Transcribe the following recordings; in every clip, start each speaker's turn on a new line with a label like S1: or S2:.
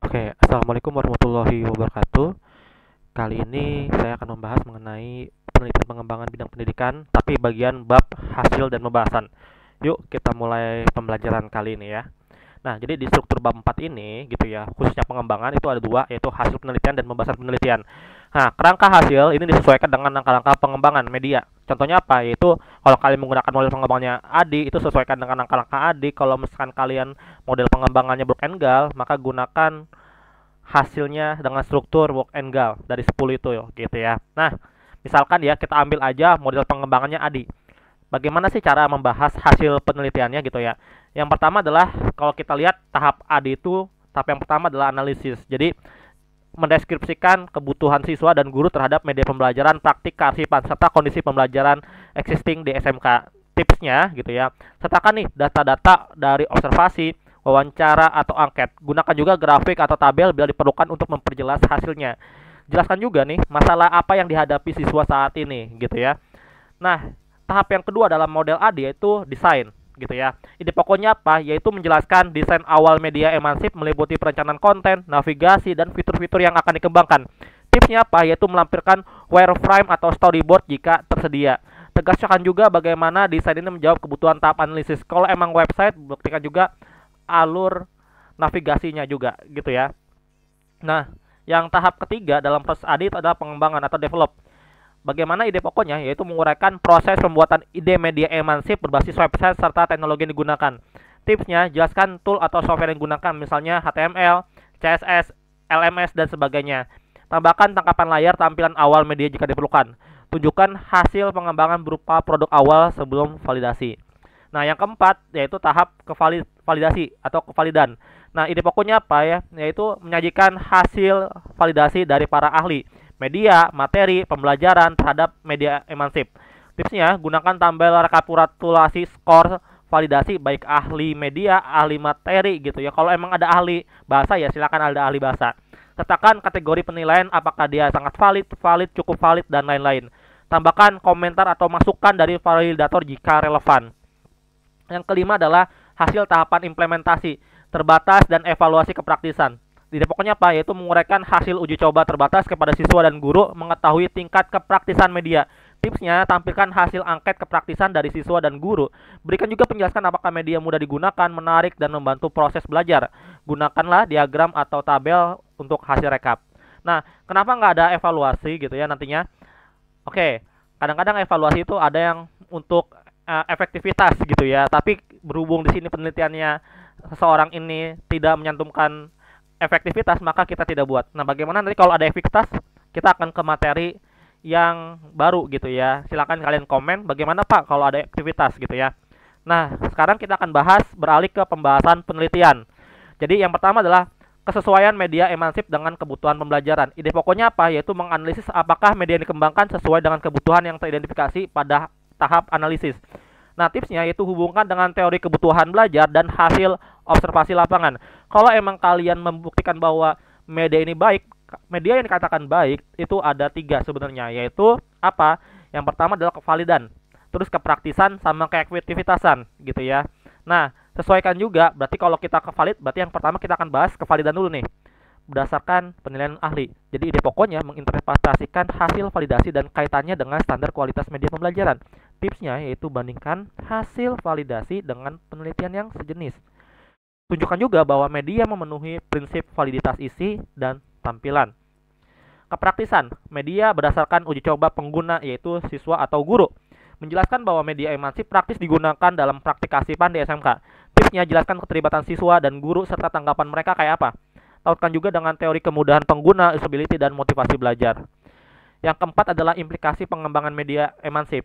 S1: Oke, assalamualaikum warahmatullahi wabarakatuh. Kali ini saya akan membahas mengenai penelitian pengembangan bidang pendidikan, tapi bagian bab hasil dan pembahasan. Yuk, kita mulai pembelajaran kali ini ya. Nah, jadi di struktur bab 4 ini gitu ya, khususnya pengembangan itu ada dua, yaitu hasil penelitian dan pembahasan penelitian. Nah, kerangka hasil ini disesuaikan dengan langkah-langkah pengembangan media. Contohnya apa? Yaitu kalau kalian menggunakan model pengembangannya ADI, itu sesuaikan dengan langkah-langkah ADI. Kalau misalkan kalian model pengembangannya Brook and Gall, maka gunakan hasilnya dengan struktur Brook and Gall dari 10 itu gitu ya. Nah, misalkan ya kita ambil aja model pengembangannya ADI. Bagaimana sih cara membahas hasil penelitiannya gitu ya? Yang pertama adalah kalau kita lihat tahap AD itu, tahap yang pertama adalah analisis. Jadi mendeskripsikan kebutuhan siswa dan guru terhadap media pembelajaran, praktik kearsipan serta kondisi pembelajaran existing di SMK. Tipsnya gitu ya. Sertakan nih data-data dari observasi, wawancara atau angket. Gunakan juga grafik atau tabel bila diperlukan untuk memperjelas hasilnya. Jelaskan juga nih masalah apa yang dihadapi siswa saat ini gitu ya. Nah, tahap yang kedua dalam model AD yaitu desain gitu ya. Ide pokoknya apa? Yaitu menjelaskan desain awal media emansip meliputi perencanaan konten, navigasi, dan fitur-fitur yang akan dikembangkan. Tipsnya apa? Yaitu melampirkan wireframe atau storyboard jika tersedia. Tegaskan juga bagaimana desain ini menjawab kebutuhan tahap analisis. Kalau emang website, buktikan juga alur navigasinya juga gitu ya. Nah, yang tahap ketiga dalam proses AD itu adalah pengembangan atau develop. Bagaimana ide pokoknya? Yaitu menguraikan proses pembuatan ide media emansip berbasis website serta teknologi yang digunakan. Tipsnya, jelaskan tool atau software yang digunakan, misalnya HTML, CSS, LMS, dan sebagainya. Tambahkan tangkapan layar tampilan awal media jika diperlukan. Tunjukkan hasil pengembangan berupa produk awal sebelum validasi. Nah, yang keempat yaitu tahap validasi atau kevalidan. Nah, ide pokoknya apa ya? Yaitu menyajikan hasil validasi dari para ahli media, materi, pembelajaran terhadap media emansip. Tipsnya, gunakan tabel rekapitulasi skor validasi baik ahli media, ahli materi gitu ya. Kalau emang ada ahli bahasa ya silakan ada ahli bahasa. Sertakan kategori penilaian apakah dia sangat valid, valid, cukup valid, dan lain-lain. Tambahkan komentar atau masukan dari validator jika relevan. Yang kelima adalah hasil tahapan implementasi, terbatas, dan evaluasi kepraktisan. Di pokoknya apa? Yaitu menguraikan hasil uji coba terbatas kepada siswa dan guru mengetahui tingkat kepraktisan media. Tipsnya, tampilkan hasil angket kepraktisan dari siswa dan guru. Berikan juga penjelasan apakah media mudah digunakan, menarik, dan membantu proses belajar. Gunakanlah diagram atau tabel untuk hasil rekap. Nah, kenapa nggak ada evaluasi gitu ya nantinya? Oke, kadang-kadang evaluasi itu ada yang untuk efektivitas gitu ya, tapi berhubung di sini penelitiannya seseorang ini tidak menyantumkan efektivitas, maka kita tidak buat. Nah, bagaimana nanti kalau ada efektivitas, kita akan ke materi yang baru gitu ya. Silakan kalian komen bagaimana Pak kalau ada aktivitas gitu ya. Nah, sekarang kita akan bahas beralih ke pembahasan penelitian. Jadi yang pertama adalah kesesuaian media emansip dengan kebutuhan pembelajaran. Ide pokoknya apa? Yaitu menganalisis apakah media yang dikembangkan sesuai dengan kebutuhan yang teridentifikasi pada tahap analisis. Nah, tipsnya yaitu hubungkan dengan teori kebutuhan belajar dan hasil observasi lapangan. Kalau emang kalian membuktikan bahwa media ini baik, media yang dikatakan baik itu ada tiga sebenarnya, yaitu apa? Yang pertama adalah kevalidan, terus kepraktisan sama keefektivitasan gitu ya. Nah, sesuaikan juga, berarti kalau kita kevalid, berarti yang pertama kita akan bahas kevalidan dulu nih berdasarkan penilaian ahli. Jadi ide pokoknya menginterpretasikan hasil validasi dan kaitannya dengan standar kualitas media pembelajaran. Tipsnya yaitu bandingkan hasil validasi dengan penelitian yang sejenis. Tunjukkan juga bahwa media memenuhi prinsip validitas isi dan tampilan. Kepraktisan, media berdasarkan uji coba pengguna yaitu siswa atau guru. Menjelaskan bahwa media emansip praktis digunakan dalam praktik kearsipan di SMK. Tipsnya, jelaskan keterlibatan siswa dan guru serta tanggapan mereka kayak apa. Tautkan juga dengan teori kemudahan pengguna, usability, dan motivasi belajar. Yang keempat adalah implikasi pengembangan media emansip.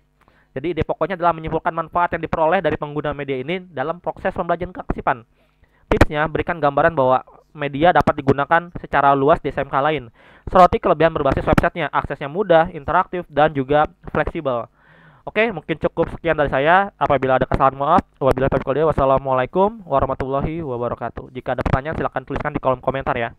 S1: Jadi ide pokoknya adalah menyimpulkan manfaat yang diperoleh dari pengguna media ini dalam proses pembelajaran kearsipan. Tipsnya, berikan gambaran bahwa media dapat digunakan secara luas di SMK lain. Soroti kelebihan berbasis websitenya, aksesnya mudah, interaktif, dan juga fleksibel. Oke, mungkin cukup sekian dari saya. Apabila ada kesalahan, maaf. Wabillahi taufiq wal hidayah. Wassalamualaikum warahmatullahi wabarakatuh. Jika ada pertanyaan, silahkan tuliskan di kolom komentar ya.